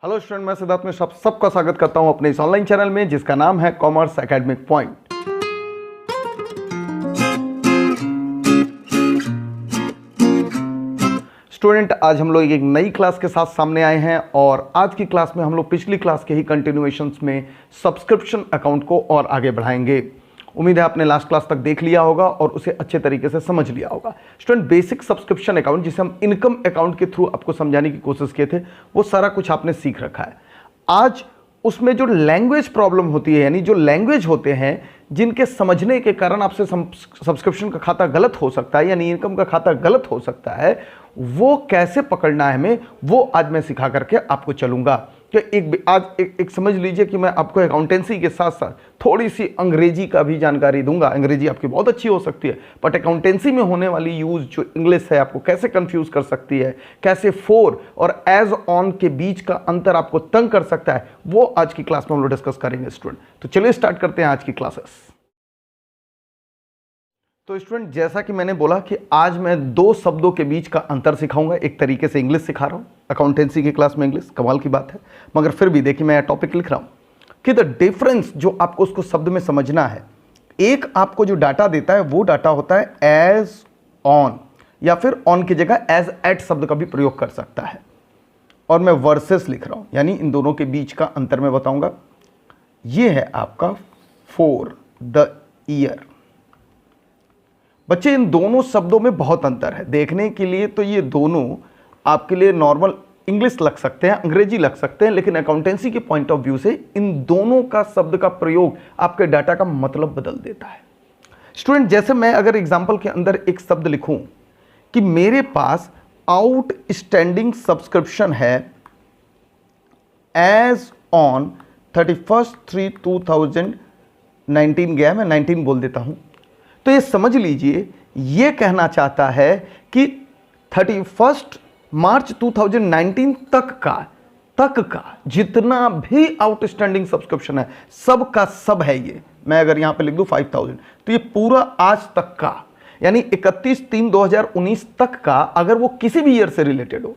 Hello student, मैं सिद्धार्थ में सबका स्वागत करता हूं अपने इस ऑनलाइन चैनल में जिसका नाम है कॉमर्स एकेडमिक पॉइंट। स्टूडेंट, आज हम लोग एक नई क्लास के साथ सामने आए हैं और आज की क्लास में हम लोग पिछली क्लास के ही कंटिन्यूएशंस में सब्सक्रिप्शन अकाउंट को और आगे बढ़ाएंगे। उम्मीद है आपने लास्ट क्लास तक देख लिया होगा और उसे अच्छे तरीके से समझ लिया होगा। स्टूडेंट, बेसिक सब्सक्रिप्शन अकाउंट जिसे हम इनकम अकाउंट के थ्रू आपको समझाने की कोशिश किए थे, वो सारा कुछ आपने सीख रखा है। आज उसमें जो लैंग्वेज प्रॉब्लम होती है, यानी जो लैंग्वेज होते हैं जिनके समझने के कारण आपसे सब्सक्रिप्शन का खाता गलत हो सकता है, यानी इनकम का खाता गलत हो सकता है, वो कैसे पकड़ना है हमें, वो आज मैं सिखा करके आपको चलूंगा। कि एक समझ लीजिए कि मैं आपको अकाउंटेंसी के साथ साथ थोड़ी सी अंग्रेजी का भी जानकारी दूंगा। अंग्रेजी आपकी बहुत अच्छी हो सकती है, बट अकाउंटेंसी में होने वाली यूज जो इंग्लिश है आपको कैसे कंफ्यूज कर सकती है, कैसे फॉर और एज ऑन के बीच का अंतर आपको तंग कर सकता है, वो आज की क्लास में हम लोग डिस्कस करेंगे स्टूडेंट। तो चलिए स्टार्ट करते हैं आज की क्लासेस। तो स्टूडेंट, जैसा कि मैंने बोला कि आज मैं दो शब्दों के बीच का अंतर सिखाऊंगा। एक तरीके से इंग्लिश सिखा रहा हूं, अकाउंटेंसी की क्लास में इंग्लिश, कमाल की बात है, मगर फिर भी देखिए मैं टॉपिक लिख रहा हूं कि द डिफरेंस जो आपको उसको शब्द में समझना है। एक आपको जो डाटा देता है वो डाटा होता है एज ऑन, या फिर ऑन की जगह एज एट शब्द का भी प्रयोग कर सकता है। और मैं वर्सेस लिख रहा हूं, यानी इन दोनों के बीच का अंतर मैं बताऊंगा। ये है आपका फॉर द ईयर। बच्चे, इन दोनों शब्दों में बहुत अंतर है। देखने के लिए तो ये दोनों आपके लिए नॉर्मल इंग्लिश लग सकते हैं, अंग्रेजी लग सकते हैं, लेकिन अकाउंटेंसी के पॉइंट ऑफ व्यू से इन दोनों का शब्द का प्रयोग आपके डाटा का मतलब बदल देता है। स्टूडेंट, जैसे मैं अगर एग्जांपल के अंदर एक शब्द लिखूं कि मेरे पास आउटस्टैंडिंग सब्सक्रिप्शन है एज ऑन 31/3/2019, गया मैं 19 बोल देता हूं, तो ये समझ लीजिए ये कहना चाहता है कि 31 मार्च 2019 तक का जितना भी आउटस्टैंडिंग सब्सक्रिप्शन है, सब का सब है। ये मैं अगर यहां पे लिख दूं 5000, तो ये पूरा आज तक का, यानी 31/3/2019 तक का, अगर वो किसी भी ईयर से रिलेटेड हो,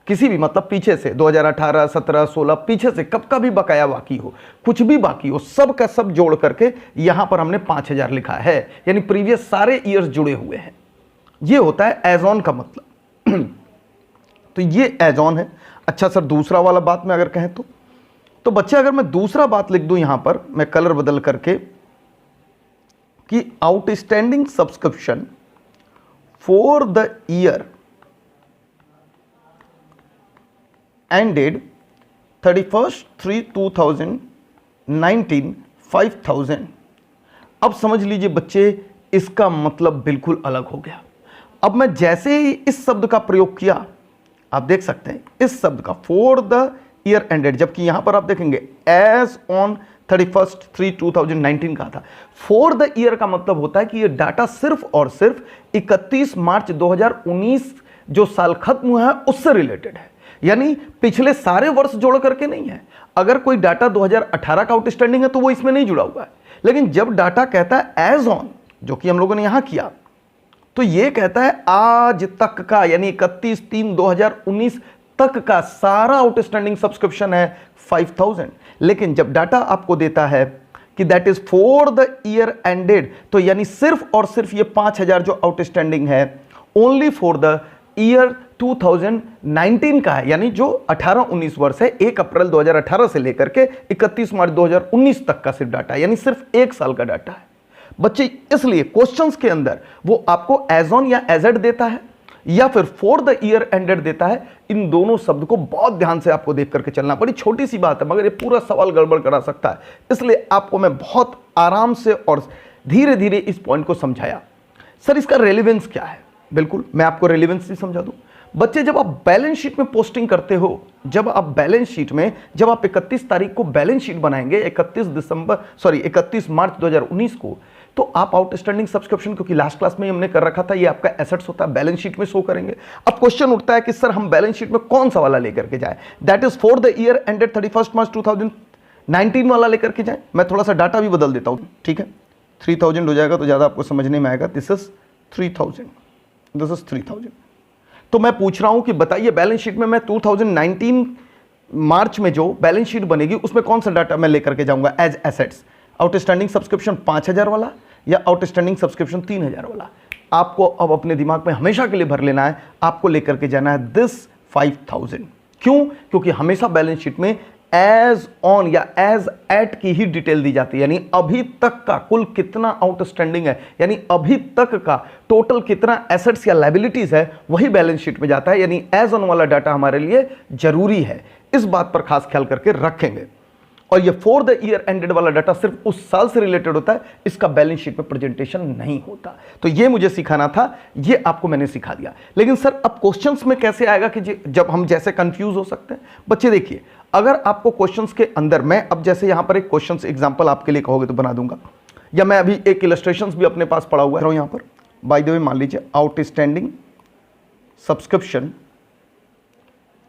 किसी भी मतलब पीछे से 2018, 17, 16 पीछे से कब का भी बकाया बाकी हो, कुछ भी बाकी हो, सब का सब जोड़ करके यहां पर हमने 5000 लिखा है, यानी प्रीवियस सारे ईयर्स जुड़े हुए हैं। ये होता है एज ऑन का मतलब। तो ये एज ऑन है। अच्छा सर, दूसरा वाला बात में अगर कहें तो बच्चे, अगर मैं दूसरा बात लिख दूं यहां पर, मैं कलर बदल करके, कि outstanding subscription for the year ended 31/3/2019 5000। अब समझ लीजिए बच्चे, इसका मतलब बिल्कुल अलग हो गया। अब मैं जैसे ही इस शब्द का प्रयोग किया, आप देख सकते हैं इस शब्द का फॉर द ईयर एंडेड, जबकि यहां पर आप देखेंगे एज ऑन 31/3/2019 का था। फॉर द ईयर का मतलब होता है कि यह डाटा सिर्फ और सिर्फ 31 मार्च 2019 जो साल खत्म हुआ है उससे रिलेटेड है, यानी पिछले सारे वर्ष जोड़ करके नहीं है। अगर कोई डाटा 2018 का आउटस्टैंडिंग है तो वो इसमें नहीं जुड़ा हुआ है, लेकिन जब डाटा कहता है एज ऑन, जो कि हम लोगों ने यहां किया, तो ये कहता है आज तक का, यानी 31/3/2019 तक का सारा आउटस्टैंडिंग सब्सक्रिप्शन है 5000। लेकिन जब डाटा आपको देता है कि that is for the year ended, तो यानी सिर्फ और सिर्फ ये 5000 जो आउटस्टैंडिंग है ओनली फॉर द ईयर 2019 का है, यानी जो 18-19 वर्ष है, 1 अप्रैल 2018 से लेकर के 31 मार्च 2019 तक का सिर्फ डाटा है, यानी सिर्फ 1 साल का डाटा है बच्चे। इसलिए क्वेश्चंस के अंदर वो आपको एज ऑन या एज एट देता है या फिर फॉर द ईयर एंडेड देता है। इन दोनों शब्द को बहुत ध्यान से आपको देख करके चलना। बड़ी छोटी सी बात है, मगर ये पूरा सवाल गड़बड़ करा सकता है, इसलिए आपको मैं बहुत आराम से और धीरे धीरे इस पॉइंट को समझाया। सर, इसका रेलिवेंस क्या है? बिल्कुल, मैं आपको रेलिवेंस भी समझा दूं। बच्चे, जब आप बैलेंस शीट में पोस्टिंग करते हो, जब आप 31 तारीख को बैलेंस शीट बनाएंगे, 31 मार्च 2019 को, तो आप आउटस्टैंडिंग सब्सक्रिप्शन, क्योंकि लास्ट क्लास में हमने कर रखा था, ये आपका एसेट्स होता है, बैलेंस शीट में शो करेंगे। अब क्वेश्चन उठता है कि सर हम बैलेंस शीट में कौन सा वाला लेकर के जाए? That is for the year ended 31 मार्च 2019 वाला लेकर के जाए। मैं थोड़ा सा डाटा भी बदल देता हूं, ठीक है, 3000 हो जाएगा तो ज्यादा आपको समझने में आएगा। This is 3000, this is 3000। तो मैं पूछ रहा हूं कि बताइए बैलेंस शीट में मैं 2019 मार्च में जो बैलेंस शीट बनेगी उसमें कौन सा डाटा मैं लेकर के जाऊंगा एज एसेट्स, आउटस्टैंडिंग सब्सक्रिप्शन 5,000 वाला या आउटस्टैंडिंग सब्सक्रिप्शन 3,000 वाला। आपको अब अपने दिमाग में हमेशा के लिए भर लेना है, आपको लेकर के जाना है दिस 5,000। क्यों? क्योंकि हमेशा बैलेंस शीट में एज ऑन या एज एट की ही डिटेल दी जाती है, यानी अभी तक का कुल कितना आउटस्टैंडिंग है, यानी अभी तक का टोटल कितना एसेट्स या लायबिलिटीज है वही बैलेंस शीट में जाता है। यानी एज ऑन वाला डाटा हमारे लिए जरूरी है, इस बात पर खास ख्याल करके रखेंगे। और ये फॉर द ईयर एंडेड वाला डाटा सिर्फ उस साल से रिलेटेड होता है, इसका बैलेंस शीट में प्रेजेंटेशन नहीं होता। तो ये मुझे सिखाना था, ये आपको मैंने सिखा दिया। लेकिन सर अब क्वेश्चंस में कैसे आएगा कि जब हम जैसे कंफ्यूज हो सकते हैं? बच्चे देखिए, अगर आपको क्वेश्चंस के अंदर मैं अब जैसे यहां पर एक क्वेश्चंस एग्जांपल आपके लिए कहोगे तो बना दूंगा, या मैं अभी एक इलस्ट्रेशंस भी अपने पास पड़ा हुआ है यहां पर। बाय द वे मान लीजिए आउटस्टैंडिंग सब्सक्रिप्शन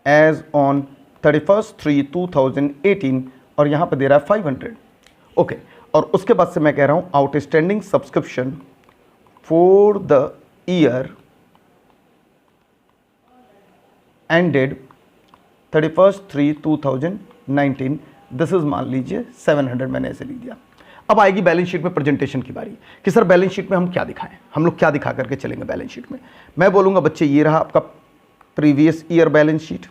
एज ऑन 31/3/2018 और यहां पर दे रहा है 500। ओके, और उसके बाद से मैं कह रहा हूं outstanding subscription for the year ended 31/3/2019, this is मान लीजिए 700, मैंने ऐसे लिख दिया। अब आएगी बैलेंस शीट में प्रेजेंटेशन की बारी कि सर बैलेंस शीट में हम क्या दिखाएं, हम लोग क्या दिखा करके चलेंगे बैलेंस शीट में। मैं बोलूंगा बच्चे ये रहा आपका प्रीवियस ईयर बैलेंस शीट।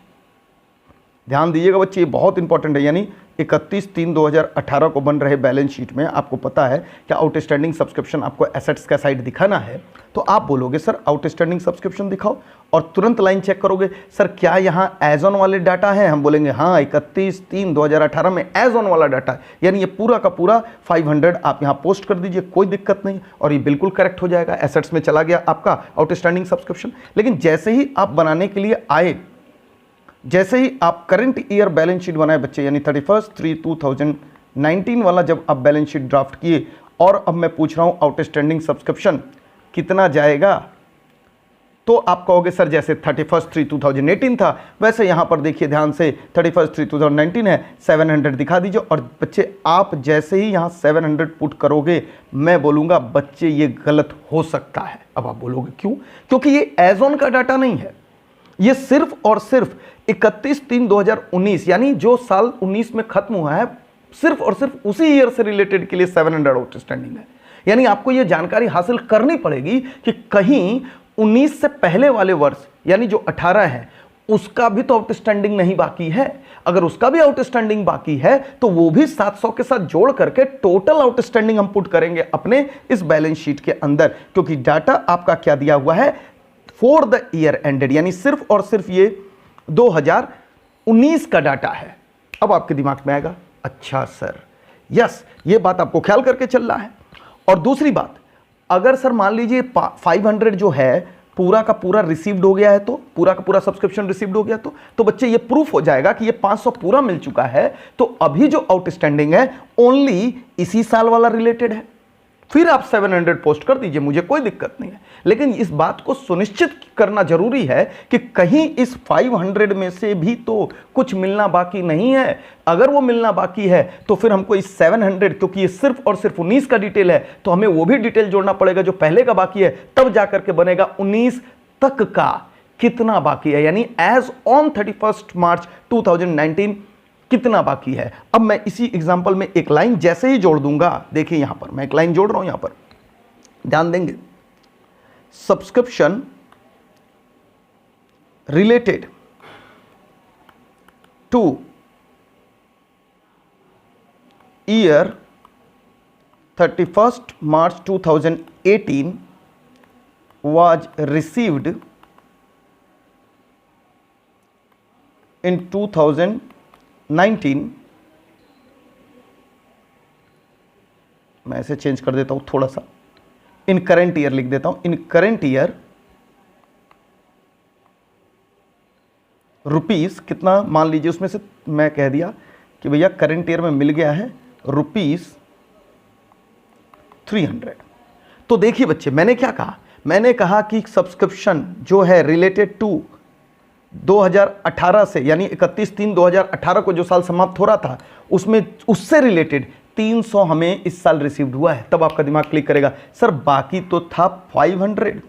ध्यान दीजिएगा बच्चे, ये बहुत इंपॉर्टेंट है, यानी 31/3/2018 को बन रहे बैलेंस शीट में आपको पता है कि आउटस्टैंडिंग सब्सक्रिप्शन आपको एसेट्स का साइड दिखाना है, तो आप बोलोगे सर आउटस्टैंडिंग सब्सक्रिप्शन दिखाओ, और तुरंत लाइन चेक करोगे सर क्या यहाँ एज ऑन वाले डाटा है। हम बोलेंगे हाँ 31/3/2018 में एज ऑन वाला डाटा है, यानी ये पूरा का पूरा 500 आप यहाँ पोस्ट कर दीजिए, कोई दिक्कत नहीं, और ये बिल्कुल करेक्ट हो जाएगा, एसेट्स में चला गया आपका आउटस्टैंडिंग सब्सक्रिप्शन। लेकिन जैसे ही आप बनाने के लिए आए, जैसे ही आप करंट ईयर बैलेंस शीट बनाए बच्चे, यानी 31/3/2019 वाला जब आप बैलेंस शीट ड्राफ्ट किए, और अब मैं पूछ रहा हूं आउटस्टैंडिंग सब्सक्रिप्शन कितना जाएगा, तो आप कहोगे सर जैसे 31/3/2018 था वैसे यहां पर देखिए ध्यान से 31/3/2019 है, 700 दिखा दीजिए। और बच्चे आप जैसे ही यहां 700 पुट करोगे, मैं बोलूंगा बच्चे ये गलत हो सकता है। अब आप बोलोगे क्यों? क्योंकि ये एज ऑन का डाटा नहीं है, ये सिर्फ और सिर्फ 31/3/2019 यानी जो साल 19 में खत्म हुआ है, सिर्फ और सिर्फ उसी ईयर से रिलेटेड के लिए 700 आउटस्टैंडिंग है। यानी आपको यह जानकारी हासिल करनी पड़ेगी कि कहीं 19 से पहले वाले वर्ष यानी जो 18 है उसका भी तो आउटस्टैंडिंग नहीं बाकी है। अगर उसका भी आउटस्टैंडिंग बाकी है तो वो भी 700 के साथ जोड़ करके टोटल आउटस्टैंडिंग हम पुट करेंगे अपने इस बैलेंस शीट के अंदर, क्योंकि डाटा आपका क्या दिया हुआ है फॉर द ईयर एंडेड, यानी सिर्फ और सिर्फ ये 2019 का डाटा है। अब आपके दिमाग में आएगा अच्छा सर, यस ये बात आपको ख्याल करके चलना है। और दूसरी बात, अगर सर मान लीजिए 500 जो है पूरा का पूरा रिसीव्ड हो गया है, तो पूरा का पूरा सब्सक्रिप्शन रिसीव्ड हो गया, तो बच्चे ये प्रूफ हो जाएगा कि ये 500 पूरा मिल चुका है, तो अभी जो आउटस्टैंडिंग है ओनली इसी साल वाला रिलेटेड है। फिर आप 700 पोस्ट कर दीजिए, मुझे कोई दिक्कत नहीं है। लेकिन इस बात को सुनिश्चित करना जरूरी है कि कहीं इस 500 में से भी तो कुछ मिलना बाकी नहीं है। अगर वो मिलना बाकी है तो फिर हमको इस 700, क्योंकि ये सिर्फ और सिर्फ 19 का डिटेल है, तो हमें वो भी डिटेल जोड़ना पड़ेगा जो पहले का बाकी है, तब जाकर के बनेगा 19 तक का कितना बाकी है, यानी एज ऑन 31 मार्च 2019 कितना बाकी है। अब मैं इसी एग्जांपल में एक लाइन जैसे ही जोड़ दूंगा, देखिए यहां पर मैं एक लाइन जोड़ रहा हूं, यहां पर ध्यान देंगे, subscription related two year 31 March 2018 was received in 2019। मैं ऐसे चेंज कर देता हूं थोड़ा सा, इन करंट ईयर लिख देता हूं, इन करंट ईयर रुपीस कितना, मान लीजिए उसमें से मैं कह दिया कि भैया करंट ईयर में मिल गया है रुपीस 300। तो देखिए बच्चे मैंने क्या कहा, मैंने कहा कि सब्सक्रिप्शन जो है रिलेटेड टू 2018 से, यानी 31/3/2018 को जो साल समाप्त हो रहा था उसमें उससे रिलेटेड 300 हमें इस साल रिसीव्ड हुआ है। तब आपका दिमाग क्लिक करेगा सर बाकी तो था 500,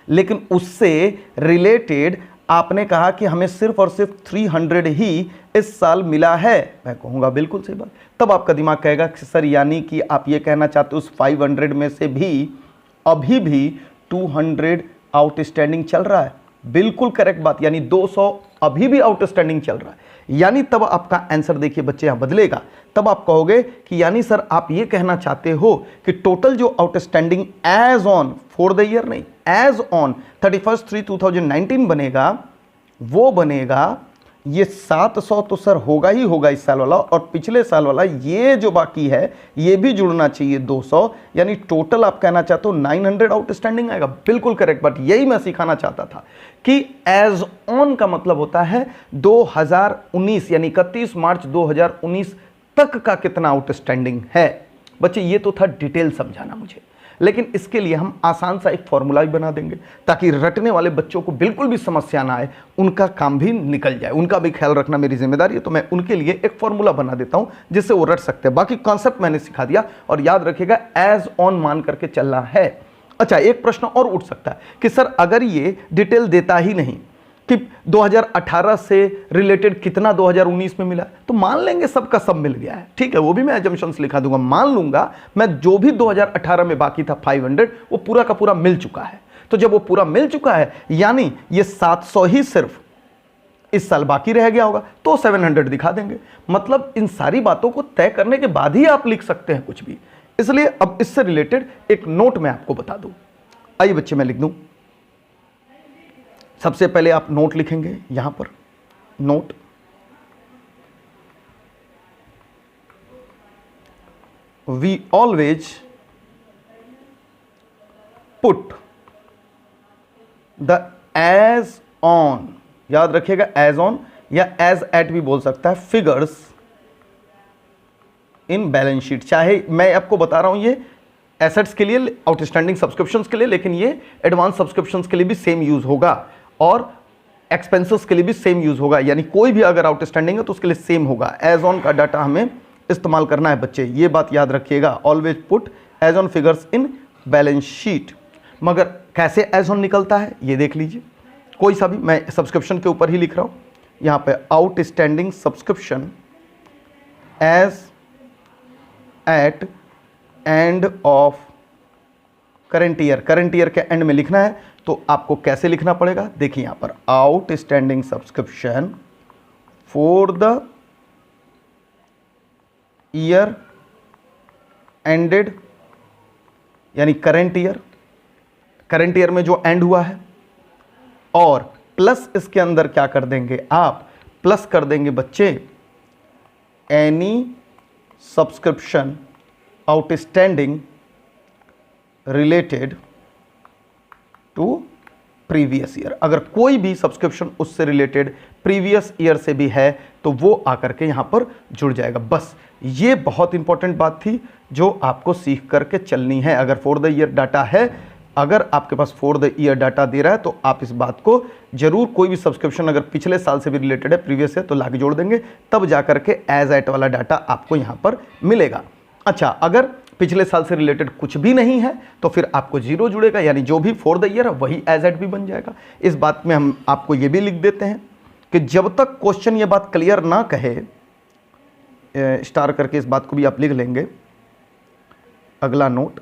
लेकिन उससे रिलेटेड आपने कहा कि हमें सिर्फ और सिर्फ 300 ही इस साल मिला है, मैं कहूँगा बिल्कुल सही बात। तब आपका दिमाग कहेगा कि सर यानी कि आप ये कहना चाहते हो उस 500 में से भी अभी भी 200 आउटस्टैंडिंग चल रहा है। बिल्कुल करेक्ट बात, यानी 200 अभी भी आउटस्टैंडिंग चल रहा है। यानी तब आपका आंसर देखिए बच्चे यहां बदलेगा। तब आप कहोगे कि यानी सर आप ये कहना चाहते हो कि टोटल जो outstanding as on for the year नहीं, एज ऑन 31/3/2019 बनेगा, वो बनेगा ये 700 तो सर होगा ही होगा इस साल वाला, और पिछले साल वाला ये जो बाकी है ये भी जुड़ना चाहिए 200, यानी टोटल आप कहना चाहते हो 900 आउटस्टैंडिंग आएगा। बिल्कुल करेक्ट, बट यही मैं सिखाना चाहता था कि एज ऑन का मतलब होता है 2019 यानी 31 मार्च 2019 तक का कितना आउटस्टैंडिंग है। बच्चे ये तो था डिटेल समझाना मुझे, लेकिन इसके लिए हम आसान सा एक फॉर्मूला भी बना देंगे ताकि रटने वाले बच्चों को बिल्कुल भी समस्या ना आए, उनका काम भी निकल जाए। उनका भी ख्याल रखना मेरी जिम्मेदारी है, तो मैं उनके लिए एक फॉर्मूला बना देता हूं जिससे वो रट सकते हैं। बाकी कॉन्सेप्ट मैंने सिखा दिया, और याद रखिएगा एज ऑन मान करके चलना है। अच्छा, एक प्रश्न और उठ सकता है कि सर अगर ये डिटेल देता ही नहीं कि 2018 से रिलेटेड कितना 2019 में मिला, तो मान लेंगे सबका सब मिल गया है, ठीक है, वो भी मैं अजम्पशंस लिखा दूंगा। मान लूंगा मैं जो भी 2018 में बाकी था 500 वो पूरा का पूरा मिल चुका है। तो जब वो पूरा मिल चुका है यानी ये 700 ही सिर्फ इस साल बाकी रह गया होगा, तो 700 दिखा देंगे। मतलब इन सारी बातों को तय करने के बाद ही आप लिख सकते हैं कुछ भी। इसलिए अब इससे रिलेटेड एक नोट मैं आपको बता दूं। आइए बच्चे मैं लिख दूं। सबसे पहले आप नोट लिखेंगे यहां पर, note we always put the as on, याद रखिएगा एज ऑन या एज एट भी बोल सकता है, फिगर्स इन बैलेंस शीट। चाहे मैं आपको बता रहा हूं ये एसेट्स के लिए, आउटस्टैंडिंग सब्सक्रिप्शंस के लिए, लेकिन ये एडवांस सब्सक्रिप्शंस के लिए भी सेम यूज होगा और एक्सपेंसेस के लिए भी सेम यूज होगा। यानी कोई भी अगर आउटस्टैंडिंग है तो उसके लिए सेम होगा। एज ऑन का डाटा हमें इस्तेमाल करना है बच्चे, ये बात याद रखिएगा। Always put as on figures in balance sheet. मगर कैसे एज ऑन निकलता है ये देख लीजिए। कोई सा भी, मैं सब्सक्रिप्शन के ऊपर ही लिख रहा हूं यहां पे, outstanding subscription as at end of current year. Current year के एंड में लिखना है तो आपको कैसे लिखना पड़ेगा, देखिए यहां पर outstanding subscription for the year ended, यानी करंट ईयर, करंट ईयर में जो एंड हुआ है, और प्लस इसके अंदर क्या कर देंगे आप, प्लस कर देंगे बच्चे any subscription outstanding related to previous year. अगर कोई भी सब्सक्रिप्शन उससे रिलेटेड प्रीवियस ईयर से भी है तो वो आकर के यहां पर जुड़ जाएगा। बस ये बहुत इंपॉर्टेंट बात थी जो आपको सीख करके चलनी है। अगर फॉर द ईयर डाटा है, अगर आपके पास फॉर द ईयर डाटा दे रहा है तो आप इस बात को जरूर, कोई भी सब्सक्रिप्शन अगर पिछले साल से भी रिलेटेड है, प्रीवियस है, तो लाके जोड़ देंगे, तब जाकर के एज एट वाला डाटा आपको यहां पर मिलेगा। अच्छा, अगर पिछले साल से रिलेटेड कुछ भी नहीं है तो फिर आपको जीरो जुड़ेगा, यानी जो भी फॉर द ईयर है वही एज एट भी बन जाएगा। इस बात में हम आपको ये भी लिख देते हैं कि जब तक क्वेश्चन ये बात क्लियर ना कहे, स्टार करके इस बात को भी आप लिख लेंगे। अगला नोट,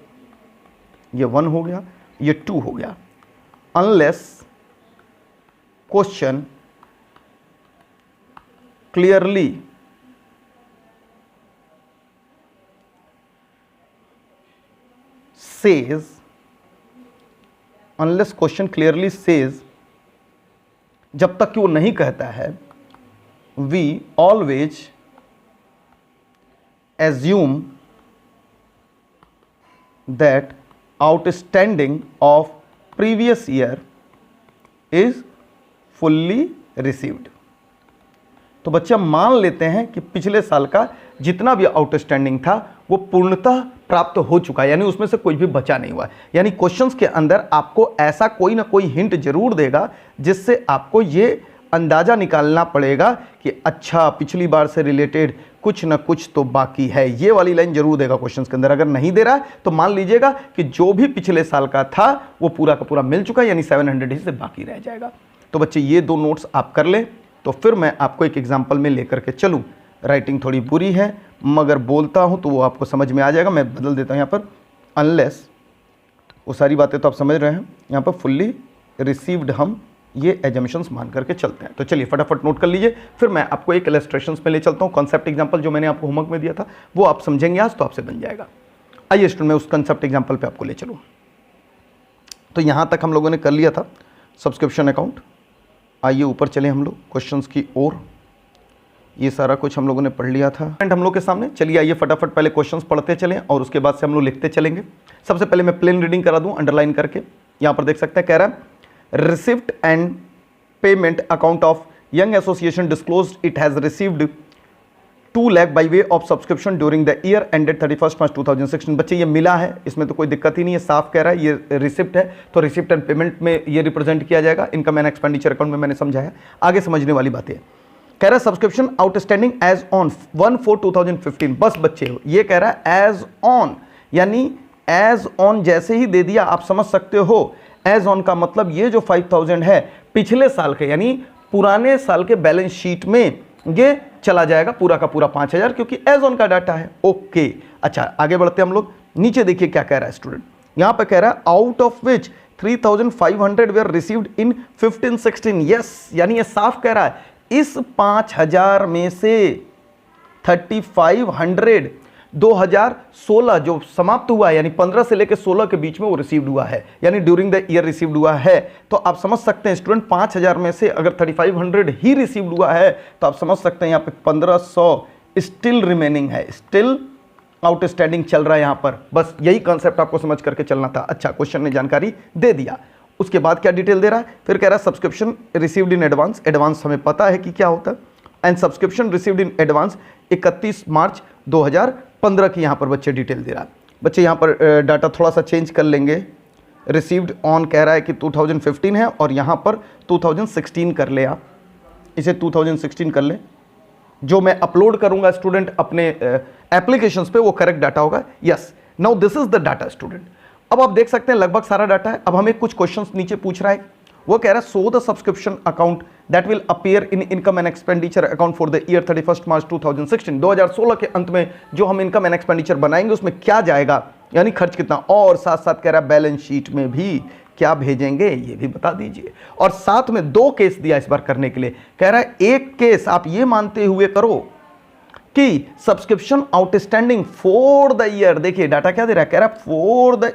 ये 1 हो गया, ये 2 हो गया। Unless question clearly says, unless question clearly says, जब तक कि वो नहीं कहता है, we always assume that outstanding of previous year is fully received। तो बच्चा मान लेते हैं कि पिछले साल का जितना भी आउटस्टैंडिंग था वो पूर्णतः प्राप्त हो चुका है, यानी उसमें से कोई भी बचा नहीं हुआ। यानी क्वेश्चंस के अंदर आपको ऐसा कोई ना कोई हिंट जरूर देगा जिससे आपको ये अंदाजा निकालना पड़ेगा कि अच्छा पिछली बार से रिलेटेड कुछ ना कुछ तो बाकी है। ये वाली लाइन जरूर देगा क्वेश्चंस के अंदर। अगर नहीं दे रहा है तो मान लीजिएगा कि जो भी पिछले साल का था वो पूरा का पूरा मिल चुका है, यानी 700 ही से बाकी रह जाएगा। तो बच्चे ये 2 नोट्स आप कर लें, तो फिर मैं आपको एक एग्जाम्पल में लेकर के चलूँ। राइटिंग थोड़ी बुरी है मगर बोलता हूँ तो वो आपको समझ में आ जाएगा। मैं बदल देता हूँ यहाँ पर, अनलेस, वो सारी बातें तो आप समझ रहे हैं। यहाँ पर फुल्ली रिसीव्ड हम ये एजम्पशंस मान करके चलते हैं। तो चलिए फटाफट नोट कर लीजिए, फिर मैं आपको एक इलस्ट्रेशंस में ले चलता हूँ। कॉन्सेप्ट एग्जाम्पल जो मैंने आपको होमवर्क में दिया था वो आप समझेंगे आज, तो आपसे बन जाएगा। आइए स्टूडेंट, मैं उस कॉन्सेप्ट एग्जाम्पल पे आपको ले चलूँ। तो यहाँ तक हम लोगों ने कर लिया था सब्सक्रिप्शन अकाउंट। आइए ऊपर चले हम लोग क्वेश्चंस की ओर। ये सारा कुछ हम लोगों ने पढ़ लिया था हम लोग के सामने। चलिए आइए फटाफट पहले क्वेश्चंस पढ़ते चलें और उसके बाद से हम लोग लिखते चलेंगे। सबसे पहले मैं प्लेन रीडिंग करा दूं अंडरलाइन करके। यहाँ पर देख सकते हैं, कह रहा है receipt and payment account of young association disclosed it has received 2 lakh by way of subscription during the year ended 31 March 2016। बच्चे ये मिला है, इसमें तो कोई दिक्कत ही नहीं है, साफ कह रहा है ये रिसिप्ट है, तो रिसिप्ट एंड पेमेंट में ये रिप्रेजेंट किया जाएगा। इनकम एंड एक्सपेंडिचर अकाउंट में मैंने समझाया, आगे समझने वाली बातें। कह रहा है सब्सक्रिप्शन आउटस्टैंडिंग एज ऑन 1/4/2015। बस बच्चे ये कह रहा है एज ऑन, यानी एज ऑन जैसे ही दे दिया आप समझ सकते हो। एज ऑन का मतलब ये जो 5000 है पिछले साल के, यानी पुराने साल के बैलेंस शीट में ये चला जाएगा पूरा का पूरा 5000, क्योंकि एज ऑन का डाटा है। ओके, अच्छा आगे बढ़ते हैं हम लोग। नीचे देखिए क्या कह रहा है स्टूडेंट, यहां पे कह रहा है out of which 3500 were received in 15-16। Yes, यानी ये साफ कह रहा है इस 5000 में से 3500 2016 जो समाप्त हुआ है, यानी 15 से लेकर 16 के बीच में वो रिसीव्ड हुआ है, यानी ड्यूरिंग द ईयर रिसीव्ड हुआ है। तो आप समझ सकते हैं स्टूडेंट 5000 में से अगर 3500 ही रिसीव्ड हुआ है तो आप समझ सकते हैं यहाँ पे 1500 स्टिल रिमेनिंग है, स्टिल आउटस्टैंडिंग चल रहा है यहाँ पर। बस यही कॉन्सेप्ट आपको समझ करके चलना था। अच्छा, क्वेश्चन ने जानकारी दे दिया। उसके बाद क्या डिटेल दे रहा है, फिर कह रहा है subscription received in advance. Advance हमें पता है कि क्या होता है, and subscription received in advance 31 मार्च 2015 की यहाँ पर बच्चे डिटेल दे रहा है। बच्चे यहाँ पर डाटा थोड़ा सा चेंज कर लेंगे। रिसीव्ड ऑन कह रहा है कि 2015 है और यहाँ पर 2016 कर ले, आप इसे 2016 कर ले। जो मैं अपलोड करूंगा स्टूडेंट अपने एप्लीकेशंस पे वो करेक्ट डाटा होगा। Yes, now this is the data student. अब आप देख सकते हैं लगभग सारा डाटा है। अब हमें कुछ क्वेश्चंस नीचे पूछ रहा है, वो कह रहा है so the subscription account that will appear in income and expenditure account for the year 31 March 2016। 2016 के अंत में जो हम इनकम एंड एक्सपेंडिचर बनाएंगे उसमें क्या जाएगा, यानी खर्च कितना, और साथ साथ कह रहा है बैलेंस शीट में भी क्या भेजेंगे ये भी बता दीजिए। और साथ में 2 केस दिया इस बार करने के लिए। कह रहा है एक केस आप ये मानते हुए करो कि subscription outstanding for the year, देखिए डाटा क्या दे रहा है, कह रहा है फॉर द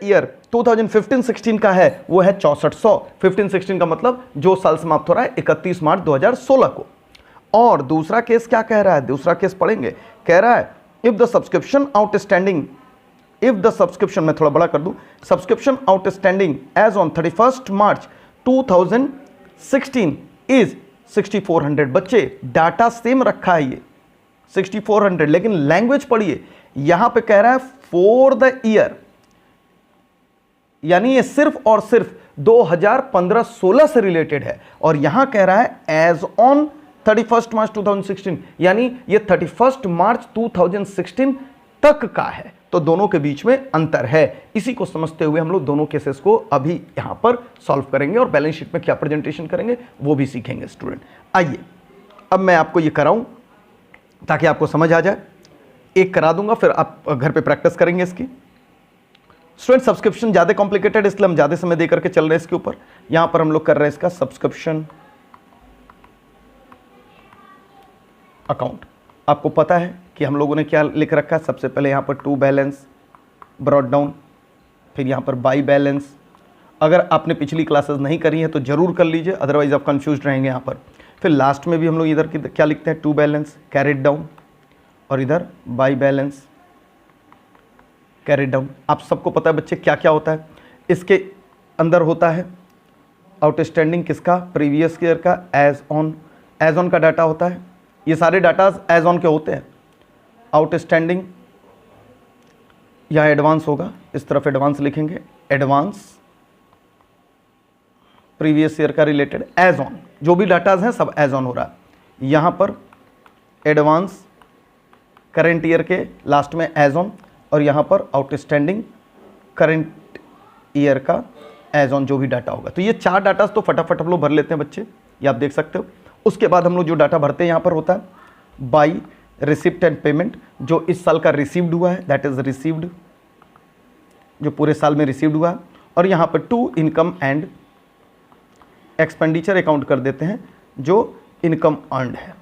ईयर 2015-16 का है, वो है 6400। 15-16 का मतलब जो साल समाप्त हो रहा है 31 मार्च 2016 को। और दूसरा केस क्या कह रहा है, दूसरा केस पढ़ेंगे, कह रहा है if the subscription outstanding, if the subscription, मैं थोड़ा बड़ा कर दूं, subscription outstanding as on 31 March 2016 is 6400। बच्चे डाटा सेम रखा है ये 6400, लेकिन लैंग्वेज पढ़िए, यहां पे कह रहा है फॉर द ईयर, यानी ये सिर्फ और सिर्फ 2015-16 से रिलेटेड है, और यहां कह रहा है एज ऑन 31 मार्च 2016, यानी ये 31 मार्च 2016 तक का है। तो दोनों के बीच में अंतर है। इसी को समझते हुए हम लोग दोनों केसेस को अभी यहां पर सॉल्व करेंगे और बैलेंस शीट में क्या प्रेजेंटेशन करेंगे वो भी सीखेंगे स्टूडेंट। आइए अब मैं आपको ये कराऊं ताकि आपको समझ आ जाए। एक करा दूंगा, फिर आप घर पे प्रैक्टिस करेंगे इसकी। स्टूडेंट सब्सक्रिप्शन ज्यादा कॉम्प्लिकेटेड, इसलिए हम ज्यादा समय देकर के चल रहे हैं इसके ऊपर। यहां पर हम लोग कर रहे हैं इसका सब्सक्रिप्शन अकाउंट। आपको पता है कि हम लोगों ने क्या लिख रखा है, सबसे पहले यहाँ पर टू बैलेंस ब्रॉट डाउन, फिर यहाँ पर बाई बैलेंस। अगर आपने पिछली क्लासेस नहीं करी है तो जरूर कर लीजिए, अदरवाइज आप कंफ्यूज रहेंगे यहाँ पर। फिर लास्ट में भी हम लोग इधर की क्या लिखते हैं, टू बैलेंस कैरिड डाउन, और इधर बाई बैलेंस कैरिड डाउन। आप सबको पता है बच्चे क्या क्या होता है इसके अंदर। होता है आउटस्टैंडिंग किसका, प्रीवियस ईयर का, एज ऑन का डाटा होता है। ये सारे डाटा एज ऑन के होते हैं। आउटस्टैंडिंग या एडवांस होगा, इस तरफ एडवांस लिखेंगे, एडवांस प्रीवियस ईयर का रिलेटेड एज ऑन, जो भी डाटाज हैं सब एज ऑन हो रहा है। यहां पर एडवांस करंट ईयर के लास्ट में एज ऑन, और यहां पर आउटस्टैंडिंग करंट ईयर का एज ऑन जो भी डाटा होगा। तो ये 4 डाटा तो फटाफट हम लोग भर लेते हैं बच्चे, ये आप देख सकते हो। उसके बाद हम लोग जो डाटा भरते हैं यहाँ पर होता है बाई रिसिप्ट एंड पेमेंट, जो इस साल का रिसीव्ड हुआ है, दैट इज रिसीव्ड, जो पूरे साल में रिसीव्ड हुआ है। और यहाँ पर to income and expenditure account कर देते हैं, जो इनकम अर्नड है,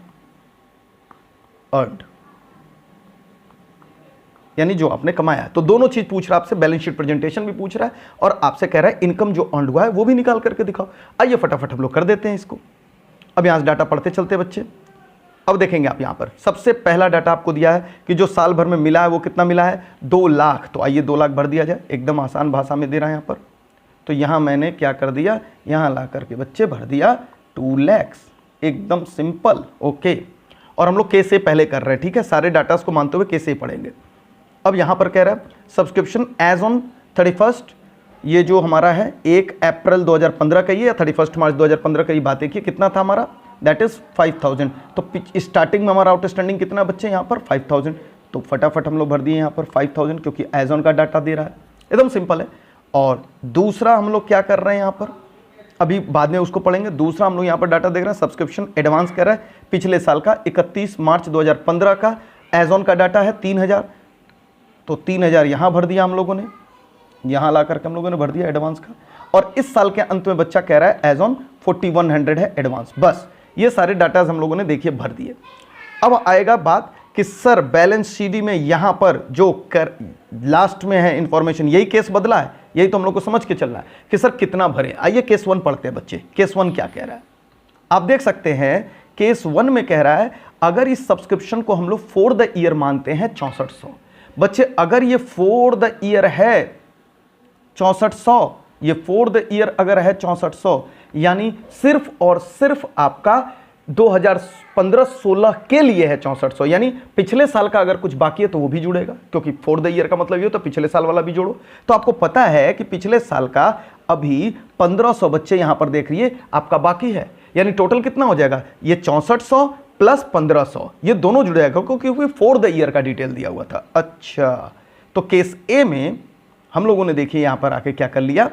अर्नड यानी जो आपने कमाया है। तो दोनों चीज पूछ रहा है आपसे, बैलेंस शीट प्रेजेंटेशन भी पूछ रहा है और आपसे कह रहा है इनकम जो अर्न हुआ है वो भी निकाल करके दिखाओ। आइए फटाफट हम लोग कर देते हैं इसको। अब यहां से डाटा पढ़ते चलते बच्चे। अब देखेंगे आप यहां पर सबसे पहला डाटा आपको दिया है कि जो साल भर में मिला है वो कितना मिला है, 2 लाख। तो आइए 2 लाख भर दिया जाए, एकदम आसान भाषा में दे रहा है यहां पर। तो यहां मैंने क्या कर दिया, यहां ला करके बच्चे भर दिया 2 लाख, एकदम सिंपल। ओके, और हम लोग के से पहले कर रहे हैं, ठीक है, सारे डाटा को मानते हुए के से पढ़ेंगे। अब यहां पर कह रहा है सब्सक्रिप्शन एज ऑन 31, ये जो हमारा है 1 अप्रैल 2015 का ही या 31 मार्च 2015 का ही बात है कि कितना था हमारा, दैट इज 5000। तो स्टार्टिंग में हमारा आउटस्टैंडिंग कितना बच्चे यहाँ पर 5000, तो फटाफट हम लोग भर दिए यहाँ पर 5000 क्योंकि एज ऑन का डाटा दे रहा है, एकदम सिंपल है। और दूसरा हम लोग क्या कर रहे हैं यहाँ पर, अभी बाद में उसको पढ़ेंगे। दूसरा हम लोग यहाँ पर डाटा देख रहे हैं सब्सक्रिप्शन एडवांस कह रहा है पिछले साल का 31 मार्च 2015 का, एज ऑन का डाटा है 3000, तो 3000 यहाँ भर दिया हम लोगों ने, यहाँ ला करके हम लोगों ने भर दिया एडवांस का। और इस साल के अंत में बच्चा कह रहा है एज ऑन 4100 है एडवांस। बस ये सारे डाटाज हम लोगों ने देखिए भर दिए। अब आएगा बात कि सर बैलेंस शीट में यहाँ पर जो लास्ट में है इंफॉर्मेशन, यही केस बदला है, यही तो हम लोग को समझ के चलना है कि सर कितना भरे। आइए केस 1 पढ़ते हैं बच्चे। केस 1 क्या कह रहा है आप देख सकते हैं। केस 1 में कह रहा है अगर इस सब्सक्रिप्शन को हम लोग फॉर द ईयर मानते हैं 6400 बच्चे, अगर ये फॉर द ईयर है 6400, ये फॉर द ईयर अगर है 6400, यानी सिर्फ और सिर्फ आपका 2015-16 के लिए है 6400, यानी पिछले साल का अगर कुछ बाकी है तो वो भी जुड़ेगा, क्योंकि फॉर द ईयर का मतलब ये तो पिछले साल वाला भी जोड़ो। तो आपको पता है कि पिछले साल का अभी 1500 बच्चे यहां पर देख रही है आपका बाकी है, यानी टोटल कितना हो जाएगा, ये 6400 प्लस 1500, ये दोनों जुड़ जाएगा क्योंकि फॉर द ईयर का डिटेल दिया हुआ था। अच्छा, तो केस ए में हम लोगों ने देखिए यहां पर आके क्या कर लिया,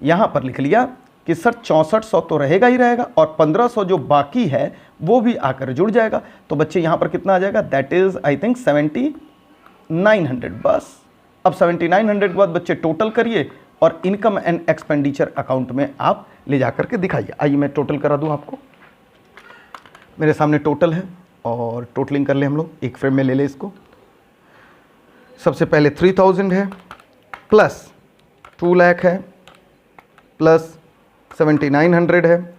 यहां पर लिख लिया कि सर 6400 तो रहेगा ही रहेगा और 1500 जो बाकी है वो भी आकर जुड़ जाएगा। तो बच्चे यहां पर कितना आ जाएगा, दैट इज आई थिंक 7900। बस अब 7900 के बाद बच्चे टोटल करिए और इनकम एंड एक्सपेंडिचर अकाउंट में आप ले जाकर के दिखाइए। आइए मैं टोटल करा दूं आपको, मेरे सामने टोटल है और टोटलिंग कर ले हम लोग, एक फ्रेम में ले ले इसको। सबसे पहले 3000 है प्लस 2 लाख है प्लस 7900 है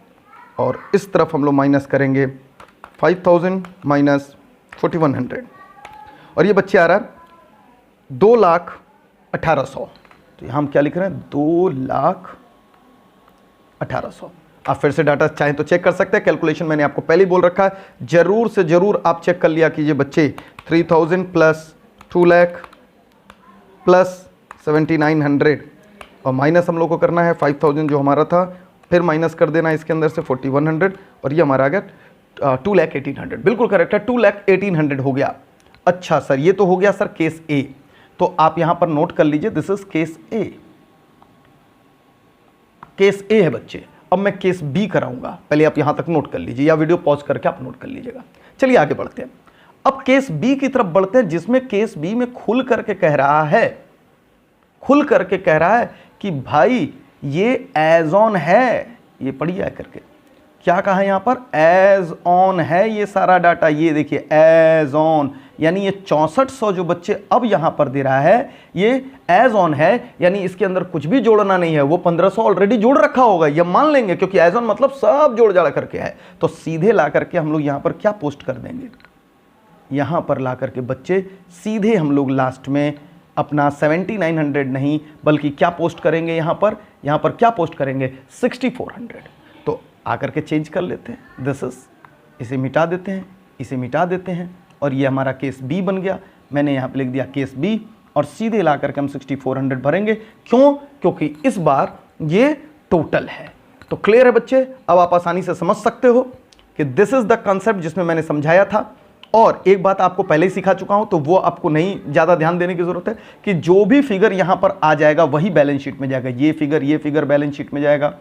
और इस तरफ हम लोग माइनस करेंगे 5000 माइनस 4100 और ये बच्चे आ रहा है 2,18,000। तो यहाँ हम क्या लिख रहे हैं, 2,18,000। आप फिर से डाटा चाहें तो चेक कर सकते हैं, कैलकुलेशन मैंने आपको पहले ही बोल रखा है, जरूर से जरूर आप चेक कर लिया कीजिए बच्चे। 3000 प्लस 2 लाख प्लस 7900 और माइनस हम लोग को करना है 5000 जो हमारा था, फिर माइनस कर देना इसके अंदर से 4100 और ये हमारा आ गया 2,18,000। बिल्कुल करेक्ट है, 2,18,000 हो गया। अच्छा सर, ये तो हो गया सर केस ए, तो आप यहां पर नोट कर लीजिए this is case A. Case A है बच्चे। अब मैं केस बी कराऊंगा, पहले आप यहां तक नोट कर लीजिए या वीडियो पॉज करके आप नोट कर लीजिएगा। चलिए आगे बढ़ते हैं, अब केस बी की तरफ बढ़ते हैं, जिसमें केस बी में खुल करके कह रहा है कि भाई ये एज ऑन है, ये पढ़िए करके क्या कहा है यहां पर, एज ऑन है ये सारा डाटा। ये देखिए एज ऑन, यानी ये 6400 जो बच्चे अब यहां पर दे रहा है ये एज ऑन है, यानी इसके अंदर कुछ भी जोड़ना नहीं है, वो 1500 ऑलरेडी जोड़ रखा होगा, ये मान लेंगे क्योंकि एज ऑन मतलब सब जोड़ जाड़ करके है। तो सीधे ला करके हम लोग यहां पर क्या पोस्ट कर देंगे, यहां पर ला करके बच्चे सीधे हम लोग लास्ट में अपना 7900 नहीं बल्कि क्या पोस्ट करेंगे, यहां पर क्या पोस्ट करेंगे 6400। तो आकर के चेंज कर लेते हैं, दिस इज, इसे मिटा देते हैं, इसे मिटा देते हैं और ये हमारा केस बी बन गया। मैंने यहाँ पे लिख दिया केस बी और सीधे ला करके हम 6400 भरेंगे। क्यों, क्योंकि इस बार ये टोटल है। तो क्लियर है बच्चे, अब आप आसानी से समझ सकते हो कि दिस इज द कंसेप्ट जिसमें मैंने समझाया था और एक बात आपको पहले ही सिखा चुका हूं, तो वो आपको नहीं ज़्यादा ध्यान देने की ज़रूरत है कि जो भी फिगर यहां पर आ जाएगा वही बैलेंस शीट में जाएगा। ये फिगर बैलेंस शीट में जाएगा,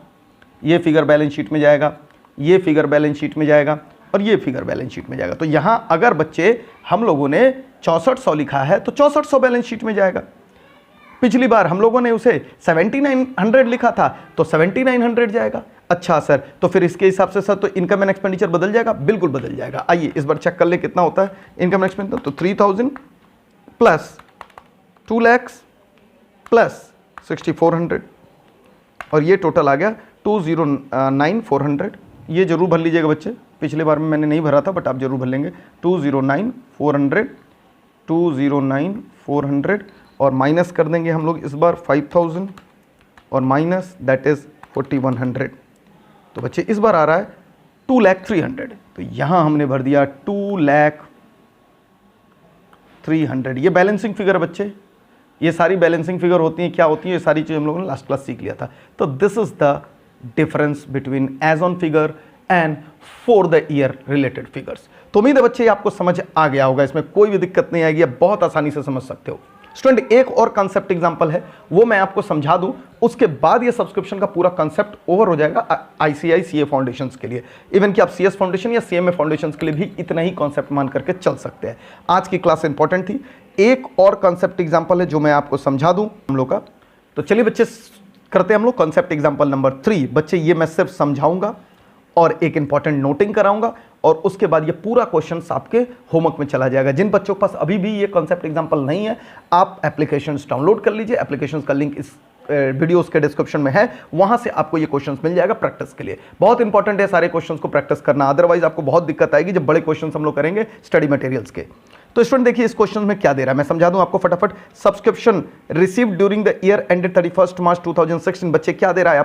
ये फिगर बैलेंस शीट में जाएगा, ये फिगर बैलेंस शीट में जाएगा और ये फिगर बैलेंस शीट में जाएगा। तो यहां अगर बच्चे हम लोगों ने 6400 लिखा है तो 6400 बैलेंस शीट में जाएगा। पिछली बार हम लोगों ने उसे 7900 लिखा था तो 7900 जाएगा। अच्छा सर, तो फिर इसके हिसाब से सर तो इनकम एंड एक्सपेंडिचर बदल जाएगा? बिल्कुल बदल जाएगा। आइए इस बार चेक कर ले कितना होता है इनकम एंड एक्सपेंडिचर। तो 3000 प्लस 2 लाख प्लस 6400 और ये टोटल आ गया 209400। ये जरूर भर लीजिएगा बच्चे, पिछले बार में मैंने नहीं भरा था बट आप जरूर भर लेंगे। 209400 और माइनस कर देंगे हम लोग इस बार 5000 और माइनस दैट इज 4100। तो बच्चे इस बार आ रहा है 2,03,000। तो यहां हमने भर दिया 2,03,000। ये बैलेंसिंग फिगर है बच्चे, ये सारी बैलेंसिंग फिगर होती हैं। क्या होती है ये सारी चीज़ हम लोगों ने लास्ट क्लास सीख लिया था। तो this is the difference between as on figure and for the year related figures. तो उम्मीद है बच्चे आपको समझ आ गया होगा, इसमें कोई भी दिक्कत नहीं आएगी, आप बहुत आसानी से समझ सकते हो। स्टूडेंट एक और कॉन्सेप्ट एग्जांपल है, वो मैं आपको समझा दूं, उसके बाद ये सब्सक्रिप्शन का पूरा कॉन्सेप्ट ओवर हो जाएगा ICICA फाउंडेशंस के लिए। इवन कि आप CS फाउंडेशन या CMA फाउंडेशंस के लिए भी इतना ही कॉन्सेप्ट मान करके चल सकते हैं। आज की क्लास इंपॉर्टेंट थी। एक और कॉन्सेप्ट एग्जांपल है जो मैं आपको समझा दूं हम लोग का। तो चलिए बच्चे करते हैं हम लोग कॉन्सेप्ट एग्जांपल नंबर 3। बच्चे ये मैं सिर्फ समझाऊंगा और एक इंपॉर्टेंट नोटिंग कराऊंगा और उसके बाद ये पूरा क्वेश्चन आपके होमवर्क में चला जाएगा। जिन बच्चों के पास अभी भी ये कॉन्सेप्ट एग्जांपल नहीं है, आप एप्लीकेशंस डाउनलोड कर लीजिए। एप्लीकेशंस का लिंक इस वीडियोस के डिस्क्रिप्शन में है, वहां से आपको ये क्वेश्चंस मिल जाएगा प्रैक्टिस के लिए। बहुत इंपॉर्टेंट है सारे क्वेश्चंस को प्रैक्टिस करना, अदरवाइज आपको बहुत दिक्कत आएगी जब बड़े क्वेश्चंस हम लोग करेंगे स्टडी मटेरियल्स के। तो स्टूडेंट देखिए इस क्वेश्चन में क्या दे रहा है, मैं समझा दूं आपको फटाफट। Subscription received during the year ended 31 March 2016। बच्चे क्या दे रहा है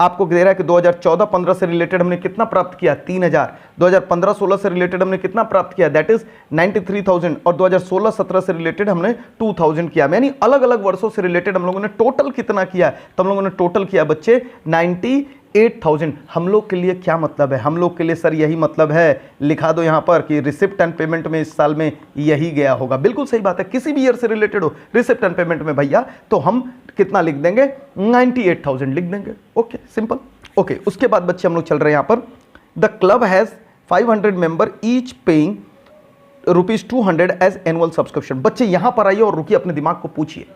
आपको दे रहा है कि 2014-15 से रिलेटेड हमने कितना प्राप्त किया, 3000। 2015-16 से रिलेटेड हमने कितना प्राप्त किया, दैट इज 93,000। और 2016-17 से रिलेटेड हमने 2000 किया। यानी अलग अलग वर्षों से रिलेटेड हम लोगों ने टोटल कितना किया, तो हम लोगों ने टोटल किया बच्चे 98,000। हम लोग के लिए क्या मतलब है, हम लोग के लिए सर यही मतलब है, लिखा दो यहां पर कि रिसिप्ट एंड पेमेंट में इस साल में यही गया होगा। बिल्कुल सही बात है, किसी भी ईयर से रिलेटेड हो रिसिप्ट एंड पेमेंट में भैया, तो हम कितना लिख देंगे, 98,000 लिख देंगे। Okay simple. ओके उसके बाद बच्चे हम लोग चल रहे हैं यहां पर। The club has 500 member each paying ₹200 as annual subscription. बच्चे यहां पर आइए और रुकिए, अपने दिमाग को पूछिए।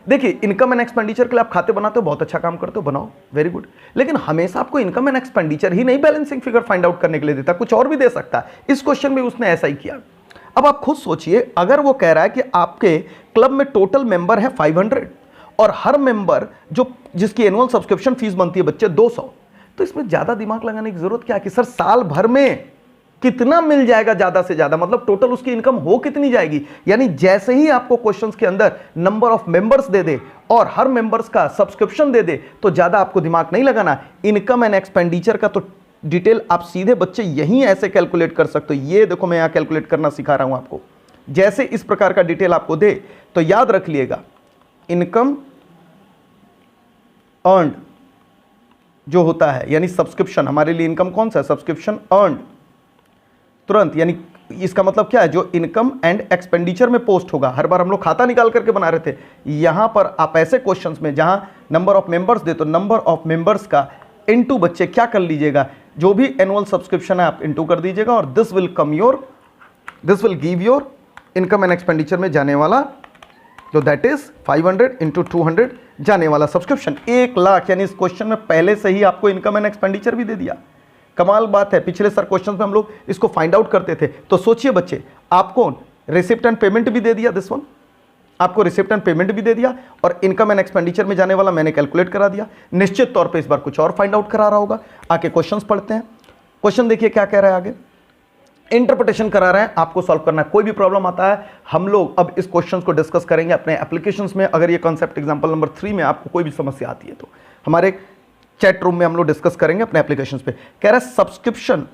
देखिए इनकम एंड एक्सपेंडिचर के लिए आप खाते बनाते हो, बहुत अच्छा काम करते हो, बनाओ, वेरी गुड। लेकिन हमेशा आपको इनकम एंड एक्सपेंडिचर ही नहीं बैलेंसिंग फिगर फाइंड आउट करने के लिए देता, कुछ और भी दे सकता है। इस क्वेश्चन में उसने ऐसा ही किया। अब आप खुद सोचिए, अगर वो कह रहा है कि आपके क्लब में टोटल मेंबर है 500 और हर मेंबर जिसकी एनुअल सब्सक्रिप्शन फीस बनती है बच्चे 200, तो इसमें ज्यादा दिमाग लगाने की जरूरत क्या है कि सर साल भर में कितना मिल जाएगा ज्यादा से ज्यादा, मतलब टोटल उसकी इनकम हो कितनी जाएगी। यानी जैसे ही आपको क्वेश्चंस के अंदर नंबर ऑफ मेंबर्स दे दे और हर मेंबर्स का सब्सक्रिप्शन दे दे, तो ज्यादा आपको दिमाग नहीं लगाना। इनकम एंड एक्सपेंडिचर का तो डिटेल आप सीधे बच्चे यहीं ऐसे कैलकुलेट कर सकते हो। ये देखो मैं यहां कैलकुलेट करना सिखा रहा हूं आपको। जैसे इस प्रकार का डिटेल आपको दे तो याद रख लिएगा, इनकम अर्न्ड जो होता है, यानी सब्सक्रिप्शन, हमारे लिए इनकम कौन सा है, सब्सक्रिप्शन अर्न्ड तुरंत, यानी इसका मतलब क्या है, जो इनकम एंड एक्सपेंडिचर में पोस्ट होगा। हर बार हम लोग खाता निकाल करके बना रहे थे, यहां पर आप ऐसे क्वेश्चंस में जहां नंबर ऑफ मेंबर्स दे तो नंबर ऑफ मेंबर्स का इनटू बच्चे क्या कर लीजिएगा, जो भी एनुअल सब्सक्रिप्शन है आप इनटू कर दीजिएगा और this will give your income and expenditure में जाने वाला, तो दैट इज 500 इंटू 200 जाने वाला सब्सक्रिप्शन 1 लाख। यानी इस क्वेश्चन में पहले से ही आपको इनकम एंड एक्सपेंडिचर भी दे दिया। कमाल बात है, पिछले सर क्वेश्चन में हम लोग इसको फाइंड आउट करते थे। तो सोचिए बच्चे, आपको रिसिप्ट एंड पेमेंट भी दे दिया, दिस वन आपको रिसिप्ट एंड पेमेंट भी दे दिया और इनकम एंड एक्सपेंडिचर में जाने वाला मैंने कैलकुलेट करा दिया। निश्चित तौर पे इस बार कुछ और फाइंड आउट करा रहा होगा। आके क्वेश्चंस पढ़ते हैं। क्वेश्चन देखिए क्या कह रहा है आगे, इंटरप्रिटेशन करा रहे हैं, आपको सॉल्व करना है। कोई भी प्रॉब्लम आता है हम लोग अब इस क्वेश्चन को डिस्कस करेंगे अपने एप्लीकेशंस में। अगर ये कॉन्सेप्ट एग्जांपल नंबर 3 में आपको कोई भी समस्या आती है तो हमारे चैट रूम में हम लोग डिस्कस करेंगे अपने एप्लीकेशंस पे। कह रहा है सब्सक्रिप्शन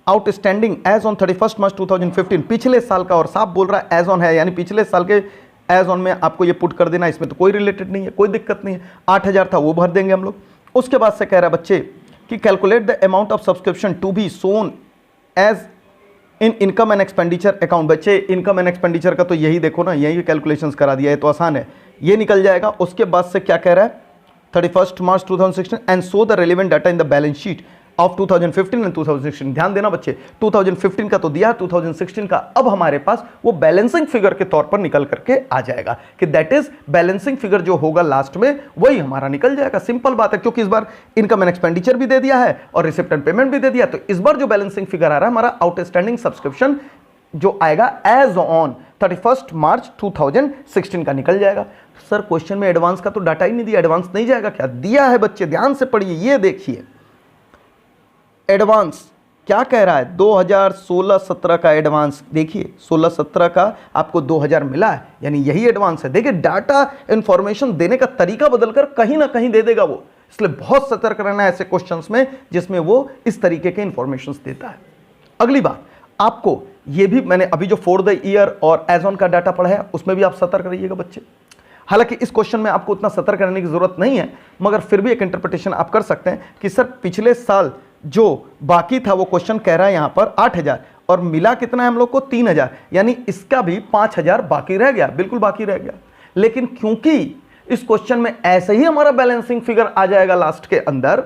आउटस्टैंडिंग एज ऑन 31 मार्च 2015, पिछले साल का, और साफ बोल रहा है एज ऑन है, यानी पिछले साल के एज ऑन में आपको ये पुट कर देना, इसमें तो कोई रिलेटेड नहीं है, कोई दिक्कत नहीं है। 8000 था वो भर देंगे हम लोग। उसके बाद से कह रहा है बच्चे कि calculate the amount of subscription to be shown as in income and expenditure account, बच्चे इनकम एंड एक्सपेंडिचर का तो यही देखो ना, यही कैलकुलेशंस करा दिया है तो आसान है, ये निकल जाएगा। उसके बाद से क्या कह रहा है 31 March 2016 and so the relevant data in the balance sheet of 2015 and 2016। ध्यान देना बच्चे, 2015 का तो दिया, 2016 का अब हमारे पास वो बैलेंसिंग फिगर के तौर पर निकल करके आ जाएगा कि दैट इज बैलेंसिंग फिगर जो होगा लास्ट में वही हमारा निकल जाएगा। सिंपल बात है, क्योंकि इस बार इनकम एंड एक्सपेंडिचर भी दे दिया है और रिसिप्ट एंड पेमेंट भी दे दिया, तो इस बार जो बैलेंसिंग फिगर आ रहा है हमारा आउटस्टैंडिंग सब्सक्रिप्शन जो आएगा एज ऑन 31 मार्च 2016 का निकल जाएगा। सर क्वेश्चन में एडवांस का तो डाटा ही नहीं दिया, एडवांस नहीं जाएगा क्या? दिया है बच्चे, ध्यान से पढ़िए, ये देखिए एडवांस क्या कह रहा है, 2016-17 का एडवांस देखिए, 16-17 का आपको 2000 मिला है, यानी यही एडवांस है। देखिए डाटा इंफॉर्मेशन देने का तरीका बदलकर कहीं ना कहीं दे देगा वो, इसलिए बहुत सतर्क रहना है ऐसे क्वेश्चंस में जिसमें वो इस तरीके के इंफॉर्मेशन देता है। अगली बात, आपको ये भी मैंने अभी जो फॉर द ईयर और एज ऑन का डाटा पढ़ा है उसमें भी आप सतर्क रहिएगा बच्चे। हालांकि इस क्वेश्चन में आपको उतना सतर्क रहने की जरूरत नहीं है, मगर फिर भी एक इंटरप्रिटेशन आप कर सकते हैं कि सर पिछले साल जो बाकी था वो क्वेश्चन कह रहा है यहां पर 8000 और मिला कितना है हम लोग को 3000, यानी इसका भी 5000 बाकी रह गया, बिल्कुल बाकी रह गया। लेकिन क्योंकि इस क्वेश्चन में ऐसे ही हमारा बैलेंसिंग फिगर आ जाएगा लास्ट के अंदर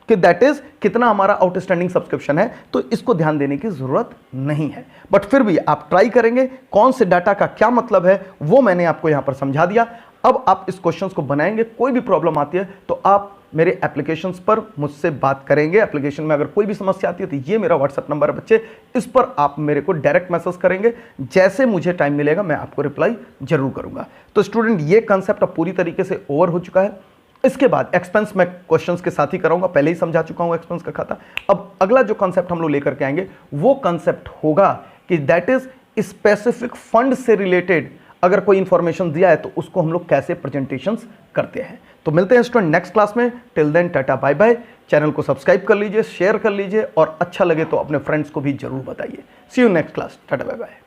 कि दैट इज कितना हमारा आउटस्टैंडिंग सब्सक्रिप्शन है, तो इसको ध्यान देने की जरूरत नहीं है। बट फिर भी आप ट्राई करेंगे, कौन से डाटा का क्या मतलब है वो मैंने आपको यहां पर समझा दिया। अब आप इस क्वेश्चन को बनाएंगे, कोई भी प्रॉब्लम आती है तो आप मेरे एप्लीकेशंस पर मुझसे बात करेंगे। एप्लीकेशन में अगर कोई भी समस्या आती है तो ये मेरा व्हाट्सएप नंबर है बच्चे, इस पर आप मेरे को डायरेक्ट मैसेज करेंगे, जैसे मुझे टाइम मिलेगा मैं आपको रिप्लाई जरूर करूंगा। तो स्टूडेंट ये कंसेप्ट अब पूरी तरीके से ओवर हो चुका है। इसके बाद एक्सपेंस मैं क्वेश्चंस के साथ ही कराऊंगा, पहले ही समझा चुका हूं एक्सपेंस का खाता। अब अगला जो कंसेप्ट हम लोग लेकर के आएंगे वो कंसेप्ट होगा कि दैट इज स्पेसिफिक फंड से रिलेटेड अगर कोई इंफॉर्मेशन दिया है तो उसको हम लोग कैसे प्रेजेंटेशंस करते हैं। तो मिलते हैं स्टूडेंट नेक्स्ट क्लास में, till then tata bye bye. Channel को सब्सक्राइब कर लीजिए, शेयर कर लीजिए और अच्छा लगे तो अपने फ्रेंड्स को भी जरूर बताइए। See you next class, tata bye bye.